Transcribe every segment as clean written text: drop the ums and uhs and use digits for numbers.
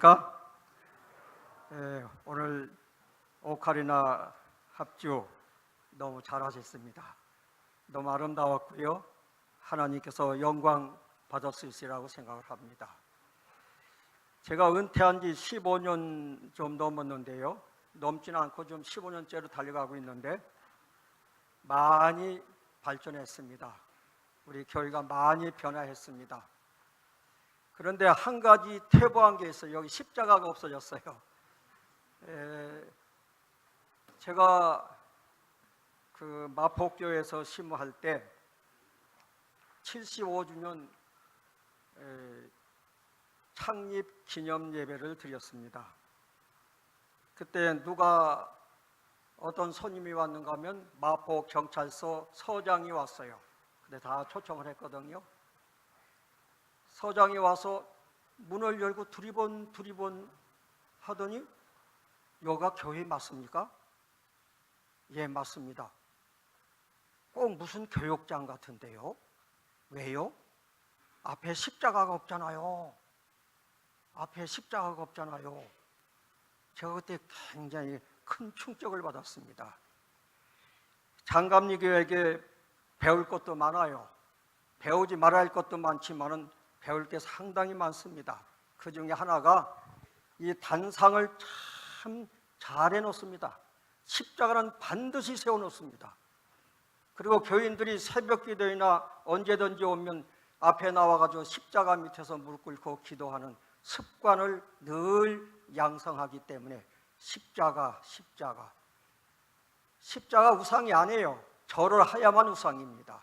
안녕하십니까? 오늘 오카리나 합주 너무 잘하셨습니다. 너무 아름다웠고요. 하나님께서 영광 받을 수 있으리라고 생각을 합니다. 제가 은퇴한 지 15년 좀 넘었는데요. 넘지는 않고 좀 15년째로 달려가고 있는데 많이 발전했습니다. 우리 교회가 많이 변화했습니다. 그런데 한 가지 퇴보한 게 있어요. 여기 십자가가 없어졌어요. 제가 그 마포교회에서 심호할 때 75주년 창립 기념 예배를 드렸습니다. 그때 누가 어떤 손님이 왔는가 하면 마포 경찰서 서장이 왔어요. 근데 다 초청을 했거든요. 서장이 와서 문을 열고 두리번 하더니 여기가 교회 맞습니까? 예, 맞습니다. 꼭 무슨 교육장 같은데요. 왜요? 앞에 십자가가 없잖아요. 앞에 십자가가 없잖아요. 제가 그때 굉장히 큰 충격을 받았습니다. 장감리교에게 배울 것도 많아요. 배우지 말아야 할 것도 많지만은 배울 게 상당히 많습니다. 그 중에 하나가 이 단상을 참 잘 해놓습니다. 십자가는 반드시 세워놓습니다. 그리고 교인들이 새벽 기도이나 언제든지 오면 앞에 나와가지고 십자가 밑에서 무릎 꿇고 기도하는 습관을 늘 양성하기 때문에 십자가 우상이 아니에요. 절을 해야만 우상입니다.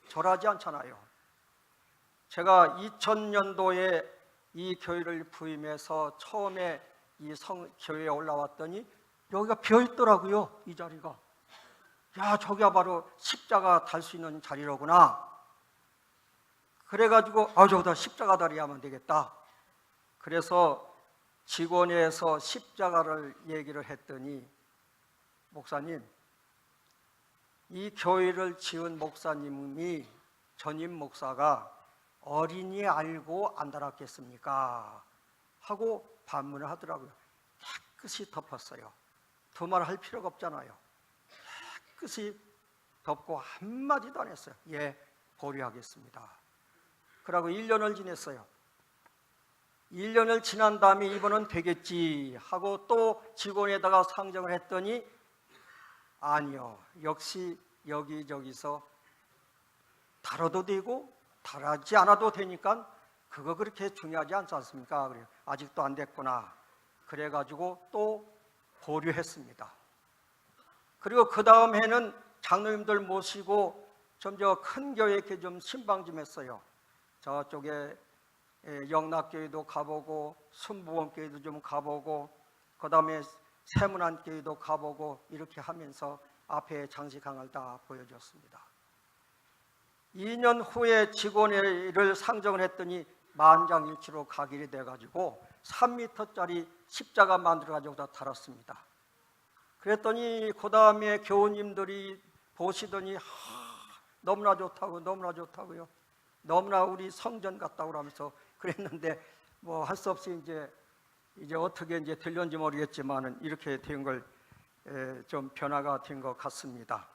절하지 않잖아요. 제가 2000년도에 이 교회를 부임해서 처음에 이 교회에 올라왔더니 여기가 비어있더라고요. 이 자리가. 야, 저기가 바로 십자가 달 수 있는 자리로구나. 그래가지고 저기다 십자가 다리 하면 되겠다. 그래서 직원회에서 십자가를 얘기를 했더니 목사님, 이 교회를 지은 목사님이 전임 목사가 어린이 알고 안 달았겠습니까? 하고 반문을 하더라고요. 깨끗이 덮었어요. 두말 할 필요가 없잖아요. 깨끗이 덮고 한마디도 안 했어요. 예, 보류하겠습니다. 그러고 1년을 지냈어요. 1년을 지난 다음에 이번은 되겠지 하고 또 직원에다가 상정을 했더니 아니요, 역시 여기저기서 다뤄도 되고 다루지 않아도 되니까 그거 그렇게 중요하지 않지 않습니까? 그래요. 아직도 안 됐구나. 그래가지고 또 보류했습니다. 그리고 그 다음 해는 장로님들 모시고 좀 저 큰 교회 이렇게 좀 신방 좀 했어요. 저쪽에 영락교회도 가보고 순부원교회도 좀 가보고 그 다음에 세문안교회도 가보고 이렇게 하면서 앞에 장식항을 다 보여줬습니다. 2년 후에 직원회를 상정을 했더니 만장일치로 가길이 돼가지고 3m짜리 십자가 만들어가지고 다 달았습니다. 그랬더니 그 다음에 교우님들이 보시더니 너무나 좋다고요. 너무나 우리 성전 같다고 하면서 그랬는데 뭐 할 수 없이 이제 어떻게 들렸는지 모르겠지만은 이렇게 된 걸 좀 변화가 된 것 같습니다.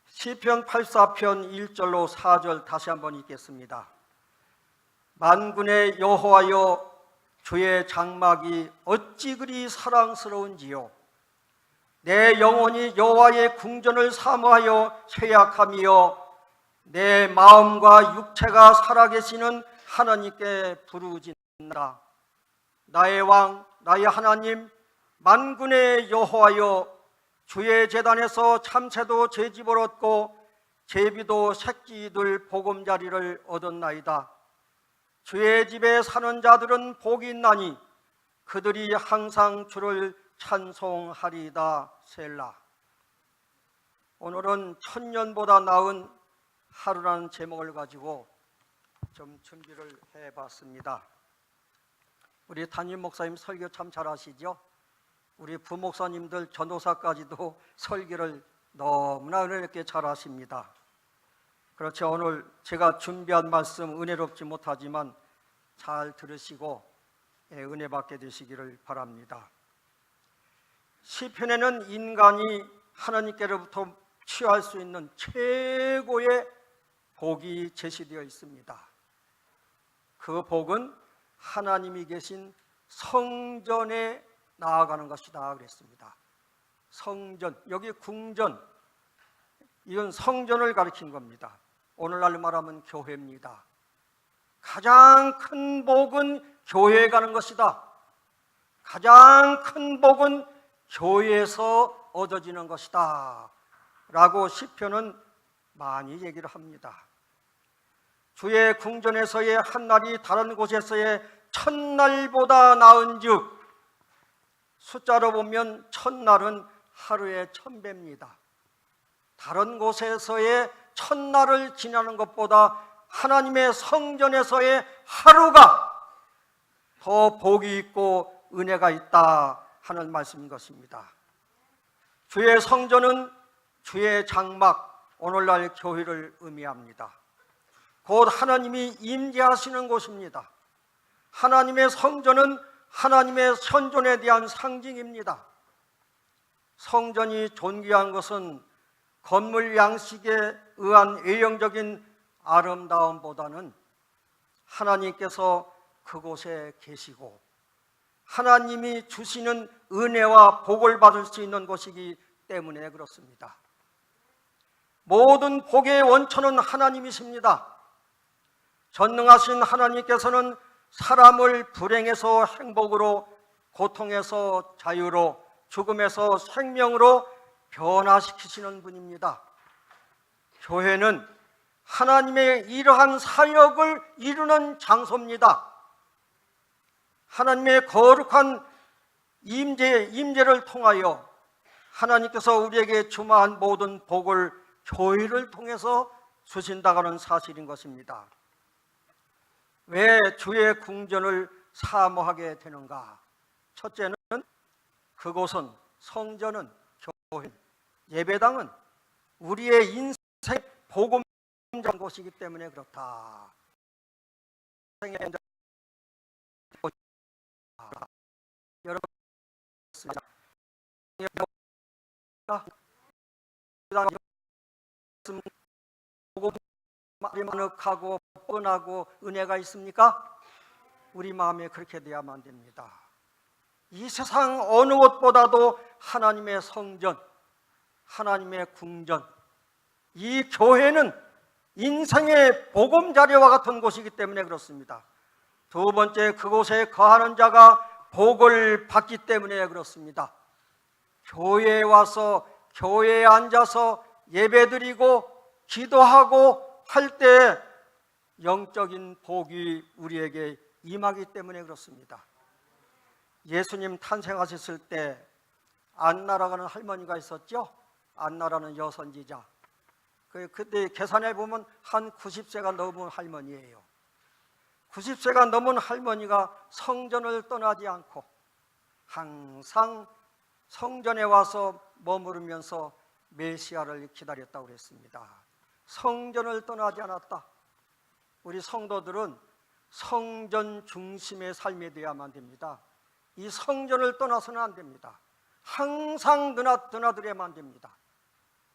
시편 84편 1절로 4절 다시 한번 읽겠습니다. 만군의 여호와여, 주의 장막이 어찌 그리 사랑스러운지요. 내 영혼이 여호와의 궁전을 사모하여 쇠약함이요, 내 마음과 육체가 살아계시는 하나님께 부르짖는다. 나의 왕, 나의 하나님, 만군의 여호와여, 주의 제단에서 참새도 제집을 얻고 제비도 새끼들 보금자리를 얻었나이다. 주의 집에 사는 자들은 복이 있나니 그들이 항상 주를 찬송하리이다. 셀라. 오늘은 천년보다 나은 하루라는 제목을 가지고 좀 준비를 해봤습니다. 우리 담임 목사님 설교 참 잘하시죠? 우리 부목사님들 전도사까지도 설교를 너무나 은혜롭게 잘하십니다. 그렇죠. 오늘 제가 준비한 말씀 은혜롭지 못하지만 잘 들으시고 은혜 받게 되시기를 바랍니다. 시편에는 인간이 하나님께로부터 취할 수 있는 최고의 복이 제시되어 있습니다. 그 복은 하나님이 계신 성전에 나아가는 것이다 그랬습니다. 성전, 여기 궁전, 이건 성전을 가리킨 겁니다. 오늘날 말하면 교회입니다. 가장 큰 복은 교회에 가는 것이다. 가장 큰 복은 교회에서 얻어지는 것이다 라고 시편은 많이 얘기를 합니다. 주의 궁전에서의 한날이 다른 곳에서의 천날보다 나은즉, 숫자로 보면 천날은 하루에 1000배입니다. 다른 곳에서의 천날을 지나는 것보다 하나님의 성전에서의 하루가 더 복이 있고 은혜가 있다 하는 말씀인 것입니다. 주의 성전은 주의 장막, 오늘날 교회를 의미합니다. 곧 하나님이 임재하시는 곳입니다. 하나님의 성전은 하나님의 선존에 대한 상징입니다. 성전이 존귀한 것은 건물 양식에 의한 외형적인 아름다움보다는 하나님께서 그곳에 계시고 하나님이 주시는 은혜와 복을 받을 수 있는 곳이기 때문에 그렇습니다. 모든 복의 원천은 하나님이십니다. 전능하신 하나님께서는 사람을 불행에서 행복으로, 고통에서 자유로, 죽음에서 생명으로 변화시키시는 분입니다. 교회는 하나님의 이러한 사역을 이루는 장소입니다. 하나님의 거룩한 임재를 통하여 하나님께서 우리에게 주마한 모든 복을 교회를 통해서 주신다는 사실인 것입니다. 왜 주의 궁전을 사모하게 되는가? 첫째는 그곳은, 성전은, 교회, 예배당은 우리의 인생 복음 곳이기 때문에 그렇다. 여러분, 복음이 만혹하고 뻔하고 은혜가 있습니까? 우리 마음에 그렇게 되어야만 됩니다. 이 세상 어느 곳보다도 하나님의 성전, 하나님의 궁전, 이 교회는 인생의 보금자리와 같은 곳이기 때문에 그렇습니다. 두 번째, 그곳에 거하는 자가 복을 받기 때문에 그렇습니다. 교회에 와서 교회에 앉아서 예배드리고 기도하고 할 때 영적인 복이 우리에게 임하기 때문에 그렇습니다. 예수님 탄생하셨을 때 안나라고 하는 할머니가 있었죠. 안나라는 여선지자. 그때 계산해 보면 한 90세가 넘은 할머니예요. 90세가 넘은 할머니가 성전을 떠나지 않고 항상 성전에 와서 머무르면서 메시아를 기다렸다고 그랬습니다. 성전을 떠나지 않았다. 우리 성도들은 성전 중심의 삶이 되어야만 됩니다. 이 성전을 떠나서는 안 됩니다. 항상 드나들어야만 됩니다.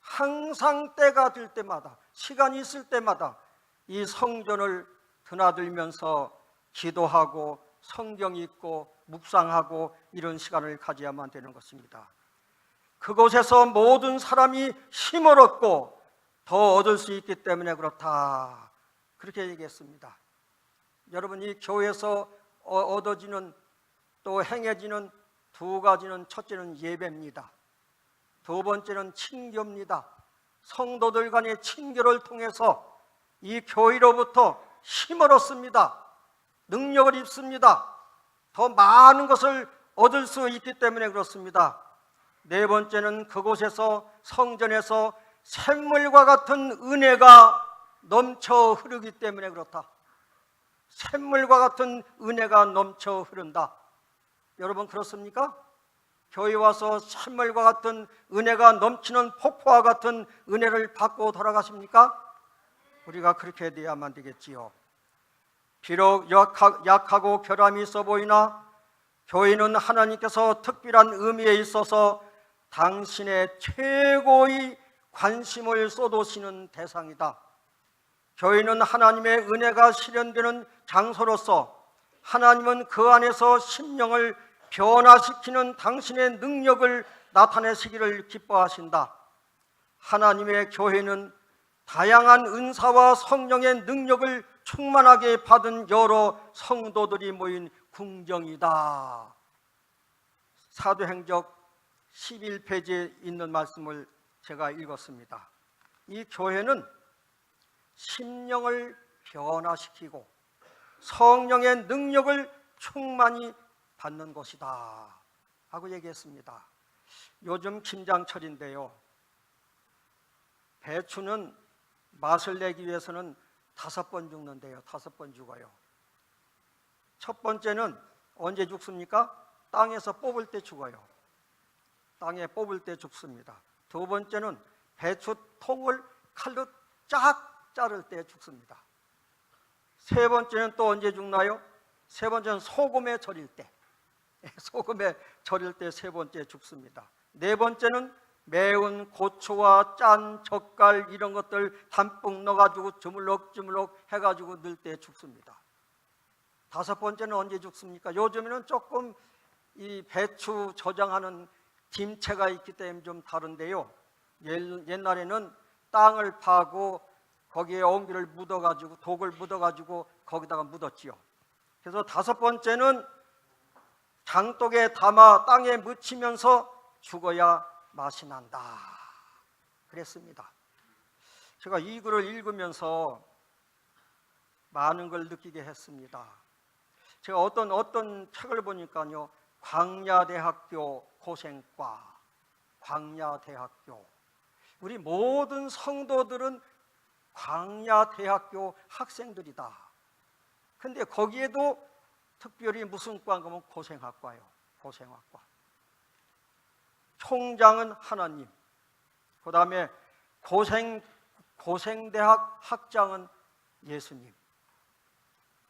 항상 때가 될 때마다, 시간이 있을 때마다 이 성전을 드나들면서 기도하고 성경 읽고 묵상하고 이런 시간을 가져야만 되는 것입니다. 그곳에서 모든 사람이 힘을 얻고 더 얻을 수 있기 때문에 그렇다, 그렇게 얘기했습니다. 여러분, 이 교회에서 얻어지는 또 행해지는 두 가지는, 첫째는 예배입니다. 두 번째는 친교입니다. 성도들 간의 친교를 통해서 이 교회로부터 힘을 얻습니다. 능력을 입습니다. 더 많은 것을 얻을 수 있기 때문에 그렇습니다. 네 번째는 그곳에서, 성전에서 샘물과 같은 은혜가 넘쳐 흐르기 때문에 그렇다. 샘물과 같은 은혜가 넘쳐 흐른다. 여러분, 그렇습니까? 교회 와서 샘물과 같은 은혜가 넘치는 폭포와 같은 은혜를 받고 돌아가십니까? 우리가 그렇게 되어야만 되겠지요. 비록 약하고 결함이 있어 보이나 교회는 하나님께서 특별한 의미에 있어서 당신의 최고의 관심을 쏟으시는 대상이다. 교회는 하나님의 은혜가 실현되는 장소로서 하나님은 그 안에서 심령을 변화시키는 당신의 능력을 나타내시기를 기뻐하신다. 하나님의 교회는 다양한 은사와 성령의 능력을 충만하게 받은 여러 성도들이 모인 궁정이다. 사도행적 11페이지에 있는 말씀을 제가 읽었습니다. 이 교회는 심령을 변화시키고 성령의 능력을 충만히 받는 곳이다 하고 얘기했습니다. 요즘 김장철인데요, 배추는 맛을 내기 위해서는 5번 죽는데요. 5번 죽어요. 첫 번째는 언제 죽습니까? 땅에서 뽑을 때 죽어요. 땅에 뽑을 때 죽습니다. 두 번째는 배추통을 칼로 쫙 자를 때 죽습니다. 세 번째는 또 언제 죽나요? 세 번째는 소금에 절일 때. 소금에 절일 때 세 번째 죽습니다. 네 번째는 매운 고추와 짠 젓갈 이런 것들 담뿍 넣어가지고 주물럭주물럭 해가지고 넣을 때 죽습니다. 다섯 번째는 언제 죽습니까? 요즘에는 조금 이 배추 저장하는 김채가 있기 때문에 좀 다른데요, 옛날에는 땅을 파고 거기에 옹기를 묻어가지고 독을 묻어가지고 거기다가 묻었지요. 그래서 다섯 번째는 장독에 담아 땅에 묻히면서 죽어야 맛이 난다 그랬습니다. 제가 이 글을 읽으면서 많은 걸 느끼게 했습니다. 제가 어떤 책을 보니까요, 광야대학교 고생과, 광야대학교, 우리 모든 성도들은 광야대학교 학생들이다. 근데 거기에도 특별히 무슨 과인가 하면 고생학과요. 고생학과. 총장은 하나님, 그 다음에 고생대학 학장은 예수님.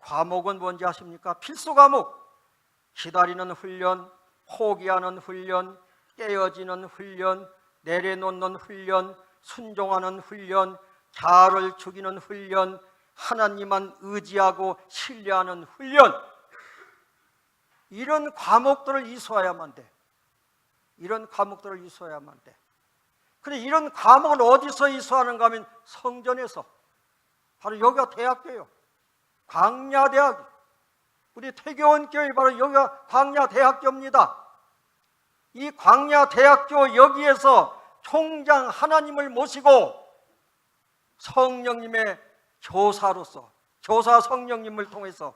과목은 뭔지 아십니까? 필수 과목. 기다리는 훈련, 포기하는 훈련, 깨어지는 훈련, 내려놓는 훈련, 순종하는 훈련, 자아를 죽이는 훈련, 하나님만 의지하고 신뢰하는 훈련. 이런 과목들을 이수해야만 돼. 이런 과목들을 이수해야만 돼. 그런데 이런 과목을 어디서 이수하는가 하면 성전에서. 바로 여기가 대학교예요. 광야대학. 우리 퇴교원교회 바로 여기가 광야대학교입니다. 이 광야대학교 여기에서 총장 하나님을 모시고 성령님의 교사로서, 교사 성령님을 통해서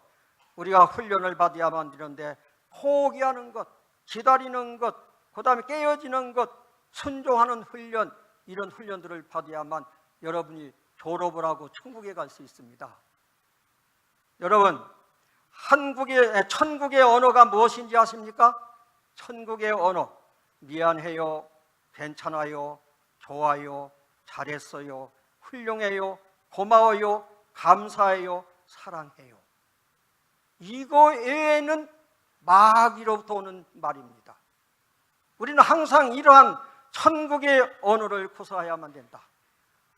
우리가 훈련을 받아야만 되는데, 포기하는 것, 기다리는 것, 그 다음에 깨어지는 것, 순종하는 훈련, 이런 훈련들을 받아야만 여러분이 졸업을 하고 천국에 갈 수 있습니다. 여러분, 천국의 언어가 무엇인지 아십니까? 천국의 언어, 미안해요, 괜찮아요, 좋아요, 잘했어요, 훌륭해요, 고마워요, 감사해요, 사랑해요. 이거 외에는 마귀로부터 오는 말입니다. 우리는 항상 이러한 천국의 언어를 구사해야만 된다.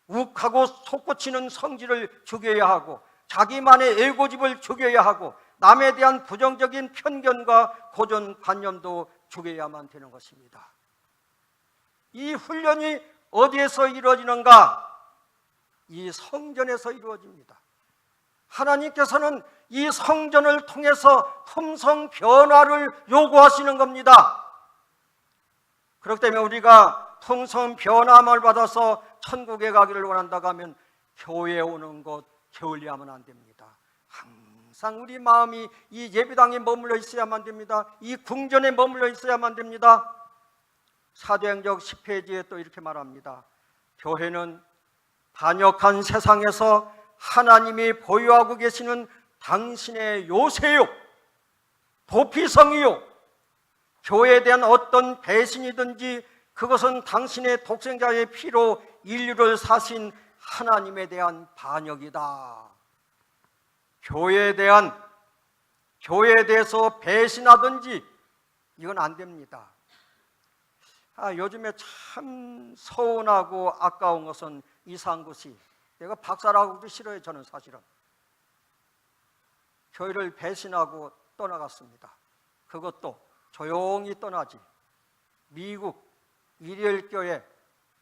욱하고 솟구치는 성질을 죽여야 하고, 자기만의 에고집을 죽여야 하고, 남에 대한 부정적인 편견과 고정관념도 죽여야만 되는 것입니다. 이 훈련이 어디에서 이루어지는가? 이 성전에서 이루어집니다. 하나님께서는 이 성전을 통해서 품성 변화를 요구하시는 겁니다. 그렇기 때문에 우리가 품성 변화를 받아서 천국에 가기를 원한다고 하면 교회에 오는 것 게을리하면 안 됩니다. 항상 우리 마음이 이 예배당에 머물러 있어야만 됩니다. 이 궁전에 머물러 있어야만 됩니다. 사도행적 10페이지에 또 이렇게 말합니다. 교회는 반역한 세상에서 하나님이 보유하고 계시는 당신의 요새요, 도피성이요, 교회에 대한 어떤 배신이든지 그것은 당신의 독생자의 피로 인류를 사신 하나님에 대한 반역이다. 교회에 대한 교회에 대해서 배신하든지 이건 안 됩니다. 요즘에 참 서운하고 아까운 것은 이상구 씨. 내가 박사라고도 싫어요. 저는 사실은. 교회를 배신하고 떠나갔습니다. 그것도 조용히 떠나지. 미국 일일교회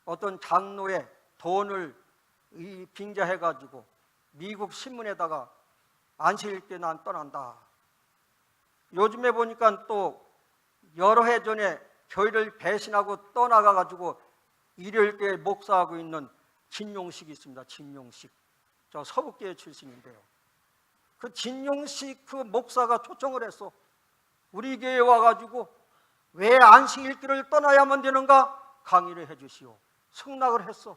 어떤 장로의 돈을 빙자해가지고 미국 신문에다가 안식일교회 난 떠난다. 요즘에 보니까 또 여러 해 전에 교회를 배신하고 떠나가가지고 일요일교회 목사하고 있는 진용식이 있습니다. 진용식. 저 서북교회 출신인데요. 그 진용식 그 목사가 초청을 했어. 우리 교회에 와가지고 왜 안식일교회를 떠나야만 되는가 강의를 해주시오. 승낙을 했어.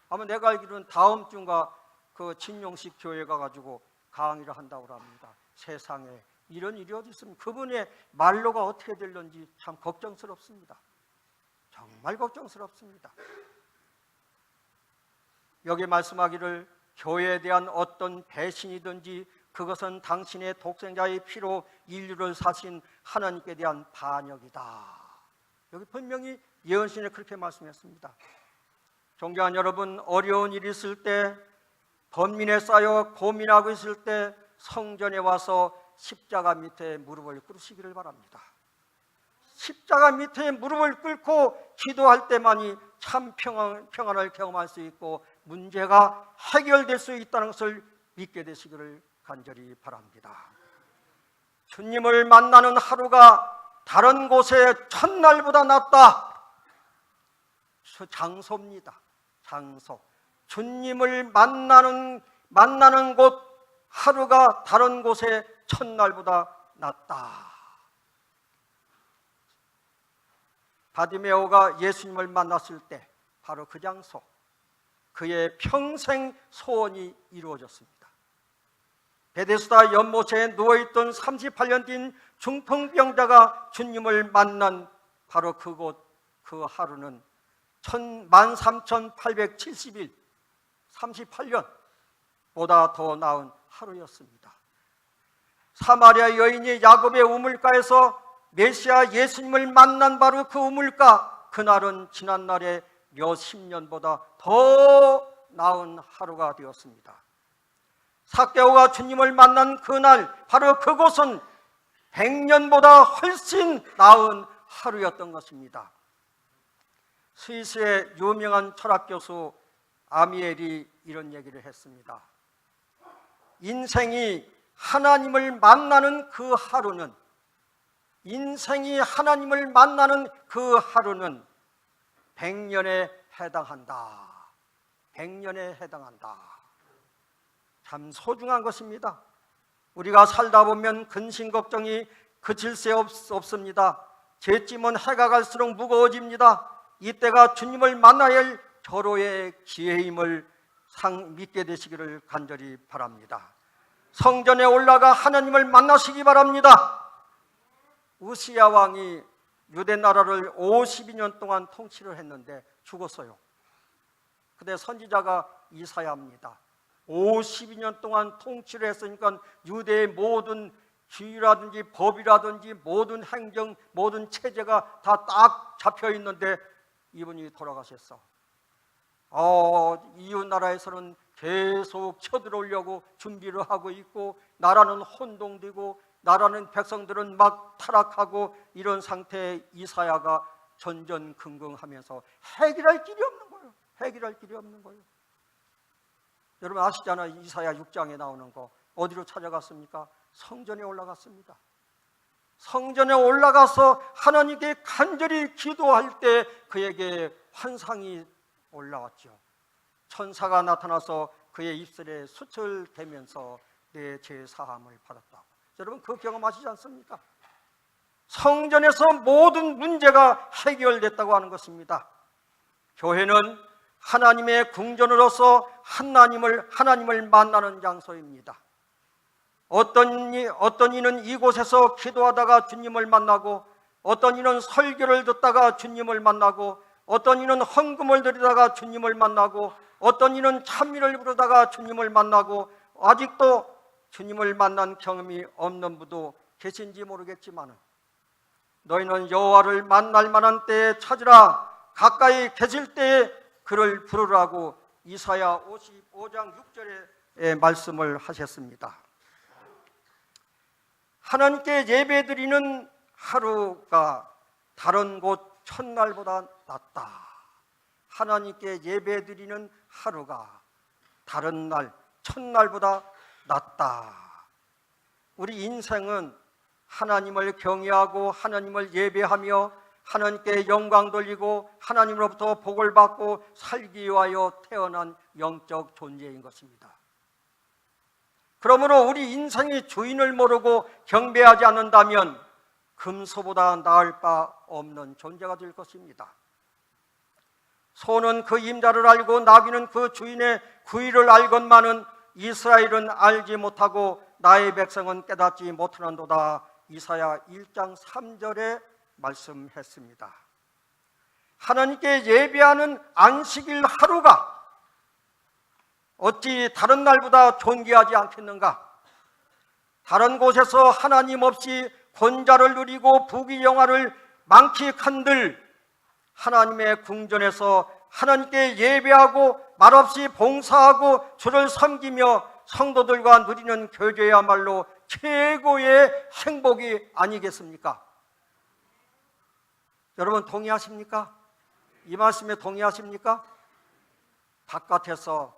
아마 내가 알기로는 다음 주인가 그 진용식 교회 가가지고 강의를 한다고 합니다. 세상에 이런 일이 어디 있습니까? 그분의 말로가 어떻게 될런지 참 걱정스럽습니다. 정말 걱정스럽습니다. 여기 말씀하기를 교회에 대한 어떤 배신이든지 그것은 당신의 독생자의 피로 인류를 사신 하나님께 대한 반역이다. 여기 분명히 예언신에 그렇게 말씀했습니다. 존경하는 여러분, 어려운 일이 있을 때, 번민에 쌓여 고민하고 있을 때 성전에 와서 십자가 밑에 무릎을 꿇으시기를 바랍니다. 십자가 밑에 무릎을 꿇고 기도할 때만이 참 평안을 경험할 수 있고 문제가 해결될 수 있다는 것을 믿게 되시기를 간절히 바랍니다. 주님을 만나는 하루가 다른 곳의 첫날보다 낫다. 장소입니다. 장소. 주님을 만나는 곳 하루가 다른 곳의 첫날보다 낫다. 바디메오가 예수님을 만났을 때 바로 그 장소, 그의 평생 소원이 이루어졌습니다. 베데스다 연못에 누워있던 38년 된 중풍병자가 주님을 만난 바로 그곳, 그 하루는 13,870일, 38년보다 더 나은 하루였습니다. 사마리아 여인이 야곱의 우물가에서 메시아 예수님을 만난 바로 그 우물가, 그날은 지난날의 몇십 년보다 더 나은 하루가 되었습니다. 삭개오가 주님을 만난 그날, 바로 그곳은 100년보다 훨씬 나은 하루였던 것입니다. 스위스의 유명한 철학교수 아미엘이 이런 얘기를 했습니다. 인생이 하나님을 만나는 그 하루는, 인생이 하나님을 만나는 그 하루는 100년에 해당한다. 100년에 해당한다. 참 소중한 것입니다. 우리가 살다 보면 근심 걱정이 그칠 새 없습니다. 죄짐은 해가 갈수록 무거워집니다. 이때가 주님을 만나야 할 절호의 기회임을 믿게 되시기를 간절히 바랍니다. 성전에 올라가 하나님을 만나시기 바랍니다. 우시야 왕이 유대 나라를 52년 동안 통치를 했는데 죽었어요. 근데 선지자가 이사야입니다. 52년 동안 통치를 했으니까 유대의 모든 규율이라든지 법이라든지 모든 행정, 모든 체제가 다 딱 잡혀 있는데 이분이 돌아가셨어. 이웃 나라에서는 계속 쳐들어오려고 준비를 하고 있고, 나라는 혼동되고, 나라는 백성들은 막 타락하고, 이런 상태에 이사야가 전전긍긍하면서 해결할 길이 없는 거예요. 해결할 길이 없는 거예요. 여러분 아시잖아요. 이사야 6장에 나오는 거. 어디로 찾아갔습니까? 성전에 올라갔습니다. 성전에 올라가서 하나님께 간절히 기도할 때 그에게 환상이 올라왔죠. 천사가 나타나서 그의 입술에 수철대면서 내 죄 사함을 받았다고. 여러분 그 경험하시지 않습니까? 성전에서 모든 문제가 해결됐다고 하는 것입니다. 교회는 하나님의 궁전으로서 하나님을 만나는 장소입니다. 어떤 이는 이곳에서 기도하다가 주님을 만나고, 어떤 이는 설교를 듣다가 주님을 만나고, 어떤 이는 헌금을 드리다가 주님을 만나고, 어떤 이는 찬미를 부르다가 주님을 만나고, 아직도 주님을 만난 경험이 없는 분도 계신지 모르겠지만 너희는 여호와를 만날 만한 때에 찾으라. 가까이 계실 때에 그를 부르라고 이사야 55장 6절에 말씀을 하셨습니다. 하나님께 예배드리는 하루가 다른 곳 첫날보다 낫다. 하나님께 예배드리는 하루가 다른 날 첫날보다 낫다. 우리 인생은 하나님을 경외하고 하나님을 예배하며 하나님께 영광 돌리고 하나님으로부터 복을 받고 살기 위하여 태어난 영적 존재인 것입니다. 그러므로 우리 인생의 주인을 모르고 경배하지 않는다면 금소보다 나을 바 없는 존재가 될 것입니다. 소는 그 임자를 알고 나귀는 그 주인의 구의를 알건만은 이스라엘은 알지 못하고 나의 백성은 깨닫지 못하는도다. 이사야 1장 3절에 말씀했습니다. 하나님께 예배하는 안식일 하루가 어찌 다른 날보다 존귀하지 않겠는가? 다른 곳에서 하나님 없이 권자를 누리고 부귀영화를 만끽한들 하나님의 궁전에서 하나님께 예배하고 말없이 봉사하고 주를 섬기며 성도들과 누리는 교제야말로 최고의 행복이 아니겠습니까? 여러분 동의하십니까? 이 말씀에 동의하십니까? 바깥에서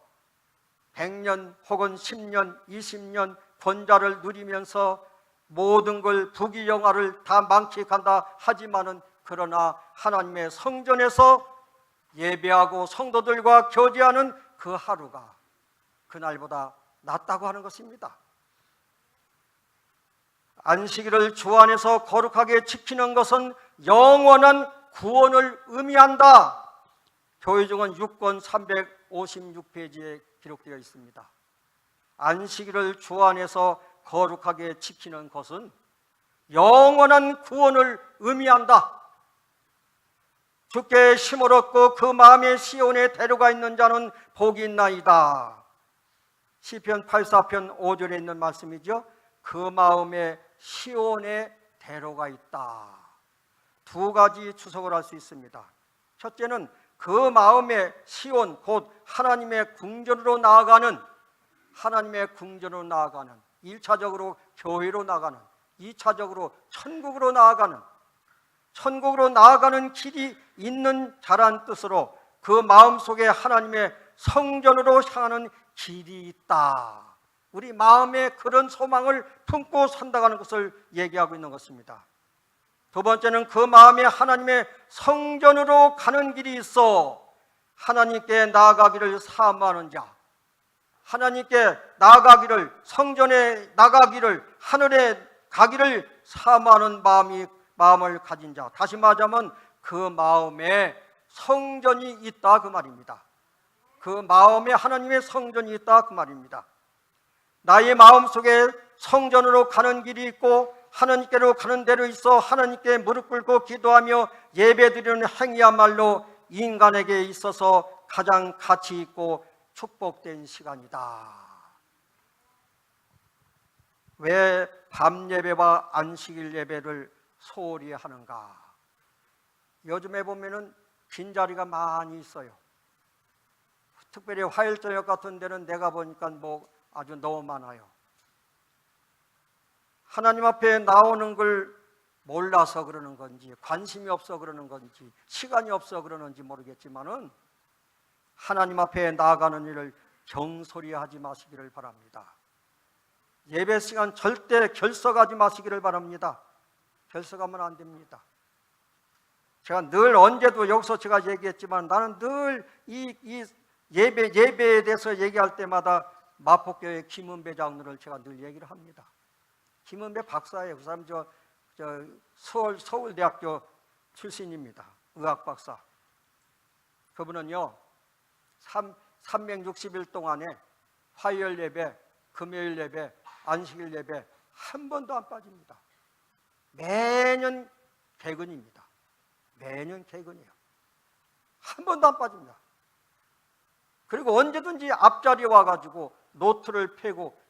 100년 혹은 10년, 20년 권자를 누리면서 모든 걸 부귀영화를 다 만끽한다 하지만은 그러나 하나님의 성전에서 예배하고 성도들과 교제하는 그 하루가 그날보다 낫다고 하는 것입니다. 안식일을 주 안에서 거룩하게 지키는 것은 영원한 구원을 의미한다. 교회증언 6권 356페이지에 기록되어 있습니다. 안식일을 주 안에서 거룩하게 지키는 것은 영원한 구원을 의미한다. 주께 힘을 얻고 그 마음의 시온에 데려가 있는 자는 복이 있나이다. 시편 84편 5절에 있는 말씀이죠. 그 마음에 시온에 데려가 있다. 두 가지 추석을 할 수 있습니다. 첫째는 그 마음의 시온, 곧 하나님의 궁전으로 나아가는 1차적으로 교회로 나가는 2차적으로 천국으로 나아가는 길이 있는 자란 뜻으로 그 마음속에 하나님의 성전으로 향하는 길이 있다. 우리 마음에 그런 소망을 품고 산다는 것을 얘기하고 있는 것입니다. 두 번째는 그 마음에 하나님의 성전으로 가는 길이 있어 하나님께 나아가기를 사모하는 자, 하나님께 나아가기를, 성전에 나가기를, 하늘에 가기를 사모하는 마음을 가진 자, 다시 말하자면 그 마음에 성전이 있다 그 말입니다. 그 마음에 하나님의 성전이 있다 그 말입니다. 나의 마음속에 성전으로 가는 길이 있고 하나님께로 가는 대로 있어 하나님께 무릎 꿇고 기도하며 예배드리는 행위야말로 인간에게 있어서 가장 가치 있고 축복된 시간이다. 왜 밤 예배와 안식일 예배를 소홀히 하는가? 요즘에 보면은 빈자리가 많이 있어요. 특별히 화요일 저녁 같은 데는 내가 보니까 아주 너무 많아요. 하나님 앞에 나오는 걸 몰라서 그러는 건지, 관심이 없어 그러는 건지, 시간이 없어 그러는지 모르겠지만은 하나님 앞에 나아가는 일을 경솔히 하지 마시기를 바랍니다. 예배 시간 절대 결석하지 마시기를 바랍니다. 결석하면 안 됩니다. 제가 늘 언제도 여기서 제가 얘기했지만 나는 늘 이 예배에 대해서 얘기할 때마다 마포교회 김은배 장로를 제가 늘 얘기를 합니다. 김은배 박사예요. 그 사람 서울대학교 출신입니다. 의학 박사. 그분은요 360일 동안에 화요일 예배, 금요일 예배, 안식일 예배 한 번도 안 빠집니다. 매년 개근입니다. 매년 개근이에요. 한 번도 안 빠집니다. 그리고 언제든지 앞자리에 와가지고 노트를 펴고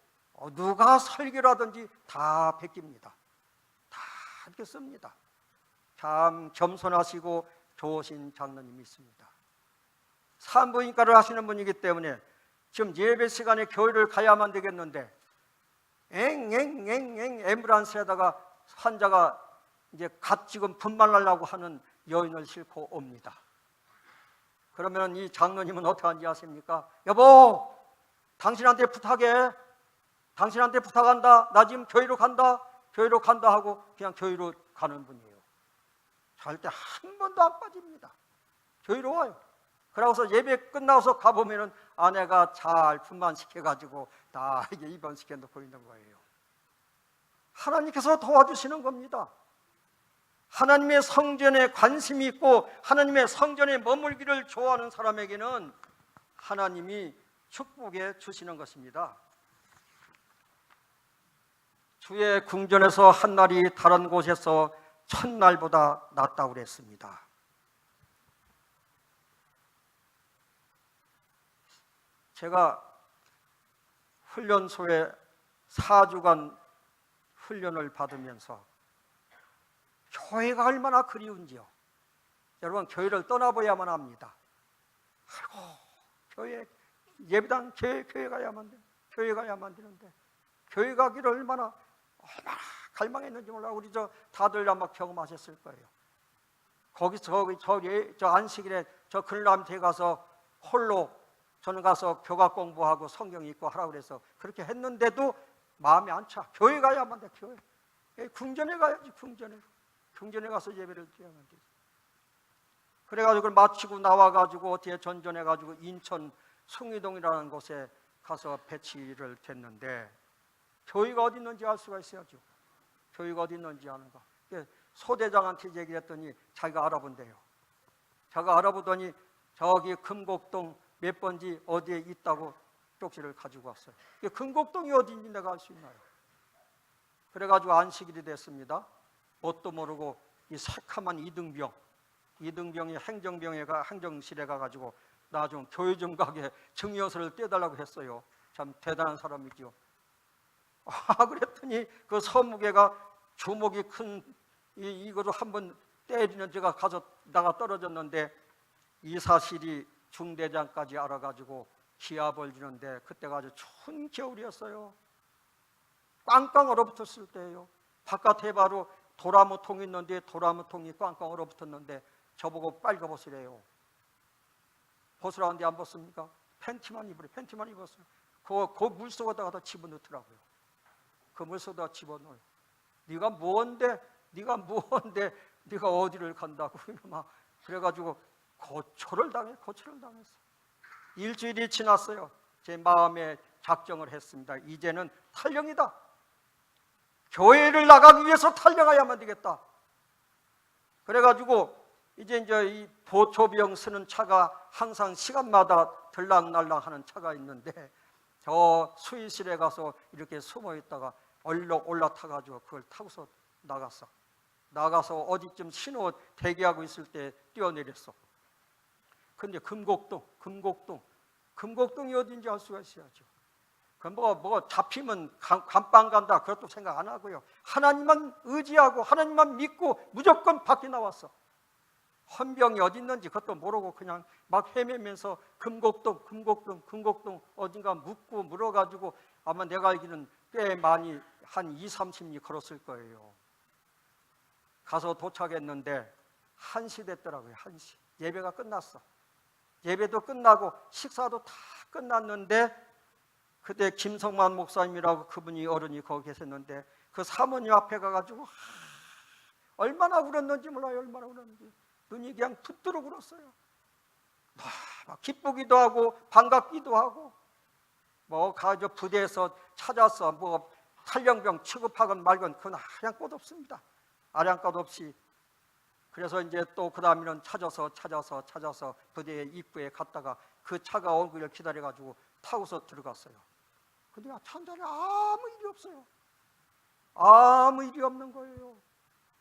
누가 설교를 하든지 다 베낍니다. 다 이렇게 씁니다. 참 겸손하시고 좋으신 장로님이 있습니다. 산부인과를 하시는 분이기 때문에 지금 예배 시간에 교회를 가야만 되겠는데 앵앵앵앵 앰뷸런스에다가 환자가 이제 갓 지금 분만 나려고 하는 여인을 싣고 옵니다. 그러면 이 장로님은 어떻게 하는지 아십니까? 여보, 당신한테 부탁해. 당신한테 부탁한다. 나 지금 교회로 간다. 교회로 간다 하고 그냥 교회로 가는 분이에요. 절대 한 번도 안 빠집니다. 교회로 와요. 그러고서 예배 끝나서 가보면은 아내가 잘 분만시켜가지고 다 이게 입원시켜 놓고 있는 거예요. 하나님께서 도와주시는 겁니다. 하나님의 성전에 관심이 있고 하나님의 성전에 머물기를 좋아하는 사람에게는 하나님이 축복해 주시는 것입니다. 주의 궁전에서 한 날이 다른 곳에서 첫날보다 낫다고 그랬습니다. 제가 훈련소에 4주간 훈련을 받으면서 교회가 얼마나 그리운지요. 여러분, 교회를 떠나봐야만 합니다. 아이고, 교회 예배당 교회 가야만 돼. 교회 가야만 되는데 교회 가기를 얼마나 갈망했는지 몰라. 우리 다들 아마 경험하셨을 거예요. 거기서 저 안식일에 저 근람태 가서 홀로 저는 가서 교과 공부하고 성경 읽고 하라고 그래서 그렇게 했는데도 마음이 안 차. 교회 가야만 돼. 교회. 궁전에 가야지. 궁전에 가서 예배를 드려야만 돼. 그래가지고 그걸 마치고 나와가지고 어떻게 전전해가지고 인천 숭이동이라는 곳에 가서 배치를 됐는데 교회가 어디 있는지 알 수가 있어야죠. 교회가 어디 있는지 아는 거. 소대장한테 얘기를 했더니 자기가 알아본대요. 자기가 알아보더니 저기 금곡동 몇 번지 어디에 있다고 쪽지를 가지고 왔어요. 금곡동이 어디인지 내가 알 수 있나요? 그래가지고 안식일이 됐습니다. 뭣도 모르고 이 새카만 이등병이 행정실에 가가지고 나 좀 교회 좀 가게 증여서를 떼달라고 했어요. 참 대단한 사람이죠. 그랬더니 그 서무개가 주먹이 큰 이거로 한번 때리는 제가 가서 나가 떨어졌는데 이 사실이 중대장까지 알아가지고 기합을 주는데 그때가 아주 추운 겨울이었어요. 꽝꽝 얼어붙었을 때예요. 바깥에 바로 도라무통이 있는데 도라무통이 꽝꽝 얼어붙었는데 저보고 빨리 벗으래요. 벗으라는데 안 벗습니까? 팬티만 입었어요. 그 물속에다가 다 집어넣더라고요. 그 물속에다 집어넣어요. 네가 뭔데 네가 어디를 간다고 막 그래가지고 고초를 당했어. 일주일이 지났어요. 제 마음에 작정을 했습니다. 이제는 탈령이다. 교회를 나가기 위해서 탈령해야만 되겠다. 그래가지고 이제 이 보초병 쓰는 차가 항상 시간마다 들락날락하는 차가 있는데 저 수의실에 가서 이렇게 숨어 있다가 얼른 올라타가지고 그걸 타고서 나가서 어디쯤 신호 대기하고 있을 때 뛰어내렸어. 근데 금곡동이 어딘지 알 수가 있어야죠. 뭐 잡히면 감방 간다 그것도 생각 안 하고요. 하나님만 의지하고 하나님만 믿고 무조건 밖에 나왔어. 헌병이 어디 있는지 그것도 모르고 그냥 막 헤매면서 금곡동 어딘가 묻고 물어가지고 아마 내가 알기는 꽤 많이 한 20-30리 걸었을 거예요. 가서 도착했는데 1시 됐더라고요. 1시. 예배가 끝났어. 예배도 끝나고 식사도 다 끝났는데 그때 김성만 목사님이라고 그분이 어른이 거기 계셨는데 그 사모님 앞에 가가지고 얼마나 울었는지 몰라요. 얼마나 울었는지. 눈이 그냥 붓도록 울었어요. 막 기쁘기도 하고 반갑기도 하고 뭐 가서 부대에서 찾아서 뭐 탈령병 취급하건 말건 그건 아량 것 없습니다. 아량 것 없이 그래서 이제 또 그 다음에는 찾아서 부대 입구에 갔다가 그 차가 오기를 기다려가지고 타고서 들어갔어요. 근데 천장에 아무 일이 없어요. 아무 일이 없는 거예요.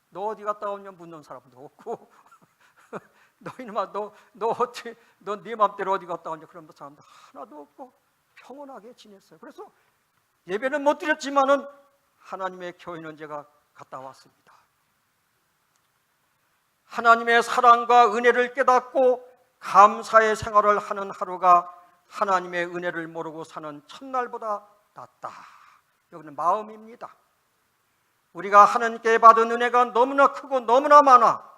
너 어디 갔다 오냐 묻는 사람도 없고 너 이놈아 너 네 맘대로 어디 갔다 오냐 그런 사람도 하나도 없고 평온하게 지냈어요. 그래서 예배는 못 드렸지만은 하나님의 교회는 제가 갔다 왔습니다. 하나님의 사랑과 은혜를 깨닫고 감사의 생활을 하는 하루가 하나님의 은혜를 모르고 사는 첫날보다 낫다. 여기는 마음입니다. 우리가 하나님께 받은 은혜가 너무나 크고 너무나 많아.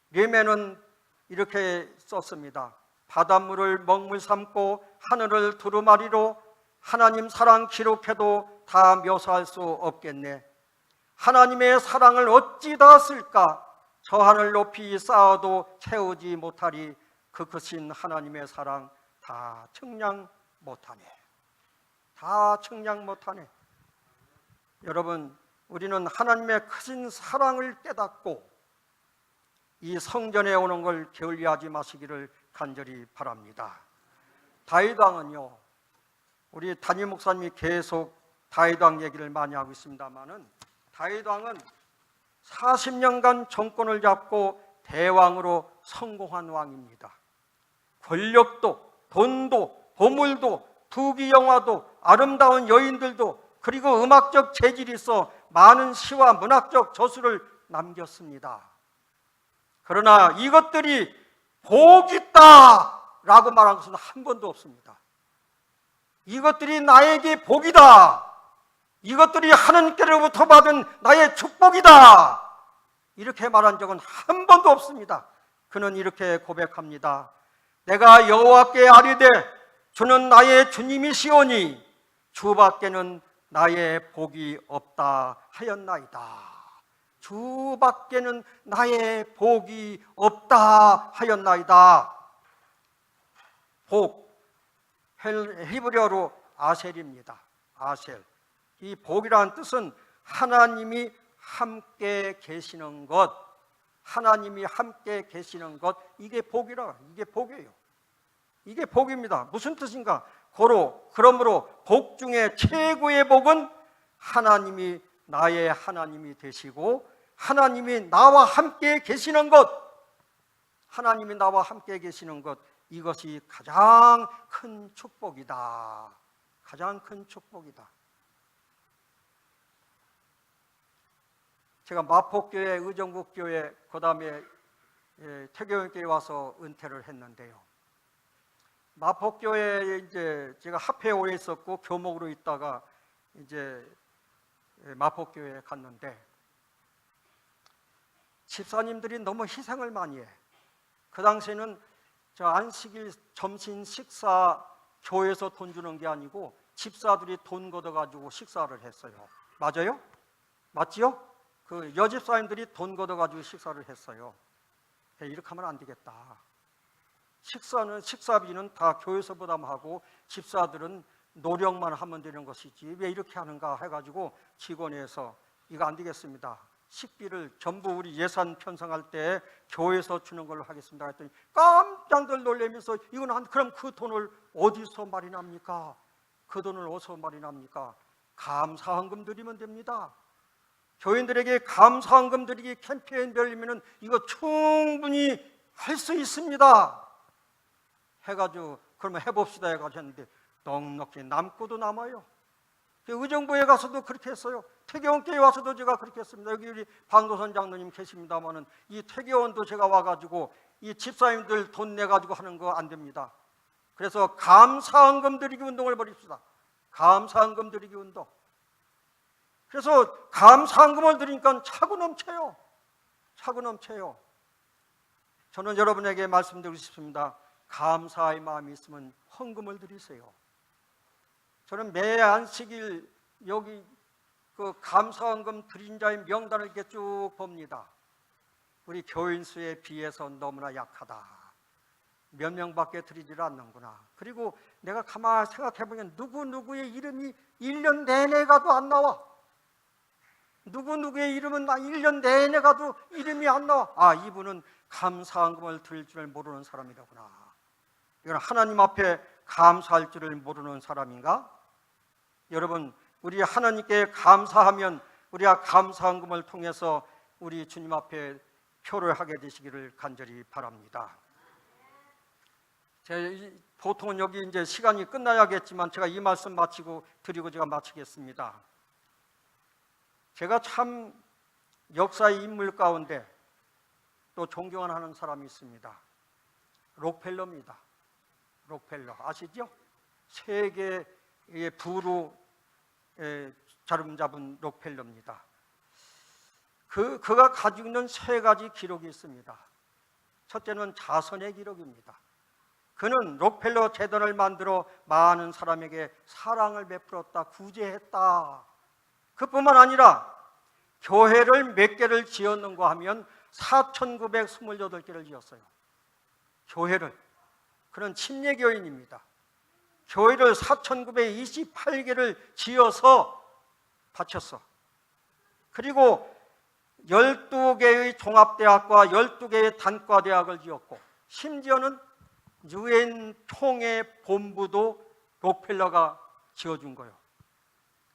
뇌면은 이렇게 썼습니다. 바닷물을 먹물 삼고 하늘을 두루마리로 하나님 사랑 기록해도 다 묘사할 수 없겠네. 하나님의 사랑을 어찌 다 쓸까? 저 하늘 높이 쌓아도 채우지 못하리. 그 크신 하나님의 사랑 다 측량 못하네. 다 측량 못하네. 여러분, 우리는 하나님의 크신 사랑을 깨닫고 이 성전에 오는 걸 게을리하지 마시기를 간절히 바랍니다. 다윗 왕은요, 우리 담임 목사님이 계속 다윗 왕 얘기를 많이 하고 있습니다만은 다윗 왕은 40년간 정권을 잡고 대왕으로 성공한 왕입니다. 권력도, 돈도, 보물도, 부귀영화도, 아름다운 여인들도, 그리고 음악적 재질이 있어 많은 시와 문학적 저술을 남겼습니다. 그러나 이것들이 복이다 라고 말한 것은 한 번도 없습니다. 이것들이 나에게 복이다, 이것들이 하나님께로부터 받은 나의 축복이다, 이렇게 말한 적은 한 번도 없습니다. 그는 이렇게 고백합니다. 내가 여호와께 아뢰되 주는 나의 주님이시오니 주밖에는 나의 복이 없다 하였나이다. 주밖에는 나의 복이 없다 하였나이다. 복, 히브리어로 아셀입니다. 아셀. 이 복이라는 뜻은 하나님이 함께 계시는 것, 하나님이 함께 계시는 것, 이게 복이라, 이게 복이에요. 이게 복입니다. 무슨 뜻인가? 그러므로 복 중에 최고의 복은 하나님이 나의 하나님이 되시고 하나님이 나와 함께 계시는 것, 하나님이 나와 함께 계시는 것, 이것이 가장 큰 축복이다. 가장 큰 축복이다. 제가 마포교회, 의정부교회, 그 다음에 태교회에 와서 은퇴를 했는데요. 마포교회에 이제 제가 합회에 오래 있었고 교목으로 있다가 이제 마포교회에 갔는데 집사님들이 너무 희생을 많이 해. 그 당시에는 저 안식일 점심 식사 교회에서 돈 주는 게 아니고 집사들이 돈 걷어가지고 식사를 했어요. 맞아요? 맞지요? 그 여집사님들이 돈 걷어가지고 식사를 했어요. 이렇게 하면 안 되겠다. 식사비는 다 교회에서 부담하고 집사들은 노력만 하면 되는 것이지 왜 이렇게 하는가 해가지고 직원회에서 이거 안 되겠습니다. 식비를 전부 우리 예산 편성할 때 교회에서 주는 걸로 하겠습니다 했더니 깜짝들 놀라면서 그럼 그 돈을 어디서 마련합니까? 그 돈을 어디서 마련합니까? 감사헌금 드리면 됩니다. 교인들에게 감사헌금 드리기 캠페인 열리면은 이거 충분히 할 수 있습니다. 해가지고 그러면 해봅시다 해가지고 했는데 넉넉히 남고도 남아요. 의정부에 가서도 그렇게 했어요. 태교원교회 와서도 제가 그렇게 했습니다. 여기 우리 방도선 장로님 계십니다만은 이 태교원도 제가 와가지고 이 집사님들 돈 내가지고 하는 거 안 됩니다. 그래서 감사헌금 드리기 운동을 벌입시다. 감사헌금 드리기 운동. 그래서 감사헌금을 드리니까 차고 넘쳐요. 차고 넘쳐요. 저는 여러분에게 말씀드리고 싶습니다. 감사의 마음이 있으면 헌금을 드리세요. 저는 매 안식일 여기 그 감사헌금 드린 자의 명단을 이렇게 쭉 봅니다. 우리 교인 수에 비해서 너무나 약하다. 몇 명밖에 드리지를 않는구나. 그리고 내가 가만히 생각해보면 누구누구의 이름이 1년 내내 가도 안 나와. 누구누구의 이름은 1년 내내 가도 이름이 안 나와. 아, 이분은 감사헌금을 드릴 줄을 모르는 사람이라구나. 이건 하나님 앞에 감사할 줄을 모르는 사람인가? 여러분, 우리 하나님께 감사하면 우리가 감사헌금을 통해서 우리 주님 앞에 표를 하게 되시기를 간절히 바랍니다. 보통은 여기 이제 시간이 끝나야겠지만 제가 이 말씀 마치고 드리고 제가 마치겠습니다. 제가 참 역사의 인물 가운데 또 존경하는 사람이 있습니다. 록펠러입니다. 록펠러 아시죠? 세계의 부로 자름 잡은 록펠러입니다. 그가 가지고 있는 세 가지 기록이 있습니다. 첫째는 자선의 기록입니다. 그는 록펠러 재단을 만들어 많은 사람에게 사랑을 베풀었다, 구제했다. 그뿐만 아니라 교회를 몇 개를 지었는가 하면 4,928개를 지었어요. 교회를. 그는 침례교인입니다. 교회를 4,928개를 지어서 바쳤어. 그리고 12개의 종합대학과 12개의 단과대학을 지었고, 심지어는 유엔 총회 본부도 록펠러가 지어준 거예요.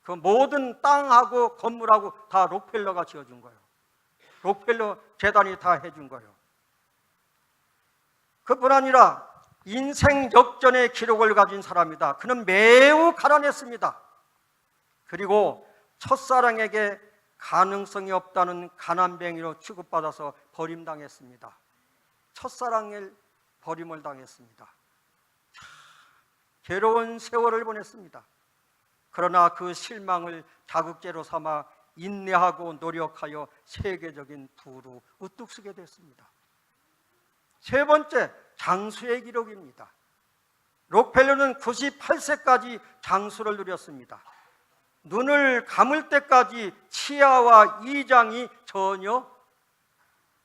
그 모든 땅하고 건물하고 다 록펠러가 지어준 거예요. 록펠러 재단이 다 해준 거예요. 그뿐 아니라 인생 역전의 기록을 가진 사람이다. 그는 매우 가난했습니다. 그리고 첫사랑에게 가능성이 없다는 가난뱅이로 취급받아서 버림당했습니다. 첫사랑을 버림을 당했습니다. 괴로운 세월을 보냈습니다. 그러나 그 실망을 자극제로 삼아 인내하고 노력하여 세계적인 부로 우뚝 서게 됐습니다. 세 번째, 장수의 기록입니다. 록펠러는 98세까지 장수를 누렸습니다. 눈을 감을 때까지 치아와 이장이 전혀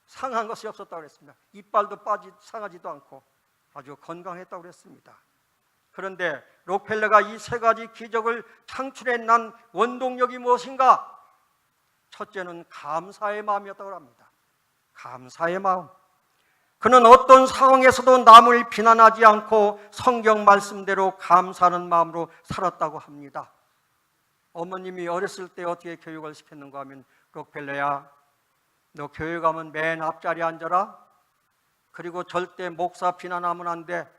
상한 것이 없었다고 그랬습니다. 이빨도 상하지도 않고 아주 건강했다고 그랬습니다. 그런데 록펠러가 이 세 가지 기적을 창출해낸 원동력이 무엇인가? 첫째는 감사의 마음이었다고 합니다. 감사의 마음. 그는 어떤 상황에서도 남을 비난하지 않고 성경 말씀대로 감사하는 마음으로 살았다고 합니다. 어머님이 어렸을 때 어떻게 교육을 시켰는가 하면, 록펠러야, 너 교회 가면 맨 앞자리에 앉아라. 그리고 절대 목사 비난하면 안 돼.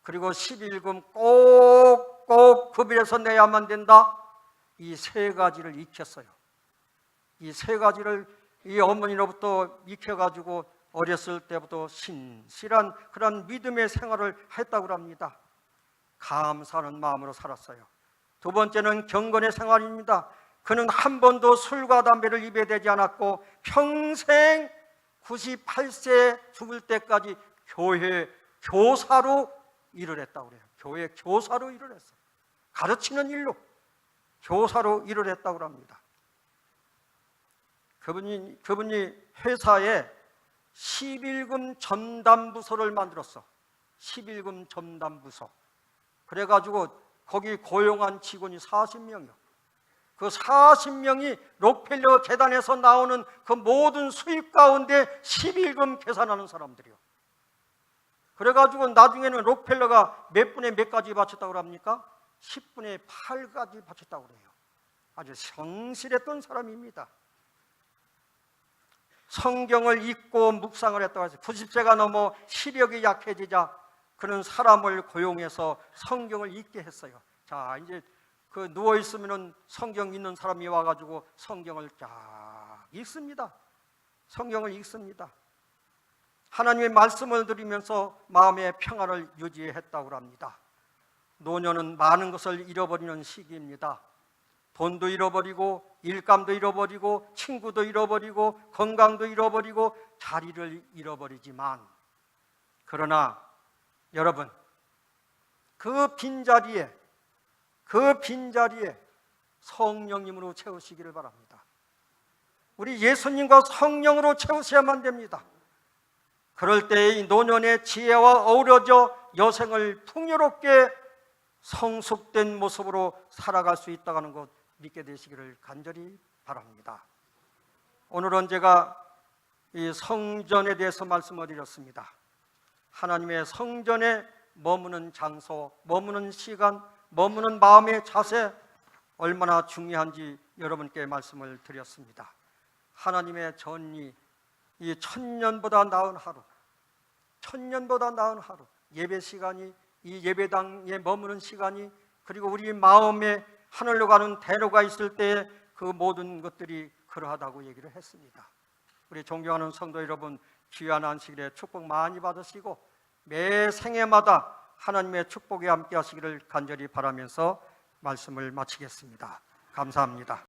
그리고 11금 꼭꼭 구별해서 내야만 된다. 이 세 가지를 익혔어요. 이 세 가지를 이 어머니로부터 익혀가지고 어렸을 때부터 신실한 그런 믿음의 생활을 했다고 합니다. 감사하는 마음으로 살았어요. 두 번째는 경건의 생활입니다. 그는 한 번도 술과 담배를 입에 대지 않았고 평생 98세 죽을 때까지 교회 교사로 일을 했다고 그래요. 교회 교사로 일을 했어요. 가르치는 일로 교사로 일을 했다고 합니다. 그분이 회사에 11금 전담부서를 만들었어. 11금 전담부서. 그래가지고 거기 고용한 직원이 40명이요. 그 40명이 록펠러 재단에서 나오는 그 모든 수입 가운데 11금 계산하는 사람들이요. 그래가지고 나중에는 록펠러가 몇 분에 몇 가지 바쳤다고 합니까? 10분에 8가지 바쳤다고 그래요. 아주 성실했던 사람입니다. 성경을 읽고 묵상을 했다고 해서 90세가 넘어 시력이 약해지자 그는 사람을 고용해서 성경을 읽게 했어요. 자, 이제 그 누워 있으면은 성경 읽는 사람이 와가지고 성경을 쫙 읽습니다. 성경을 읽습니다. 하나님의 말씀을 들으면서 마음의 평안을 유지했다고 합니다. 노년은 많은 것을 잃어버리는 시기입니다. 돈도 잃어버리고 일감도 잃어버리고 친구도 잃어버리고 건강도 잃어버리고 자리를 잃어버리지만, 그러나 여러분, 그 빈자리에 성령님으로 채우시기를 바랍니다. 우리 예수님과 성령으로 채우셔야만 됩니다. 그럴 때 이 노년의 지혜와 어우러져 여생을 풍요롭게 성숙된 모습으로 살아갈 수 있다는 것 믿게 되시기를 간절히 바랍니다. 오늘은 제가 이 성전에 대해서 말씀을 드렸습니다. 하나님의 성전에 머무는 장소, 머무는 시간, 머무는 마음의 자세, 얼마나 중요한지 여러분께 말씀을 드렸습니다. 하나님의 전이 이 천년보다 나은 하루, 천년보다 나은 하루, 예배 시간이, 이 예배당에 머무는 시간이, 그리고 우리 마음에 하늘로 가는 대로가 있을 때 그 모든 것들이 그러하다고 얘기를 했습니다. 우리 존경하는 성도 여러분, 귀한 안식일에 축복 많이 받으시고 매 생애마다 하나님의 축복에 함께 하시기를 간절히 바라면서 말씀을 마치겠습니다. 감사합니다.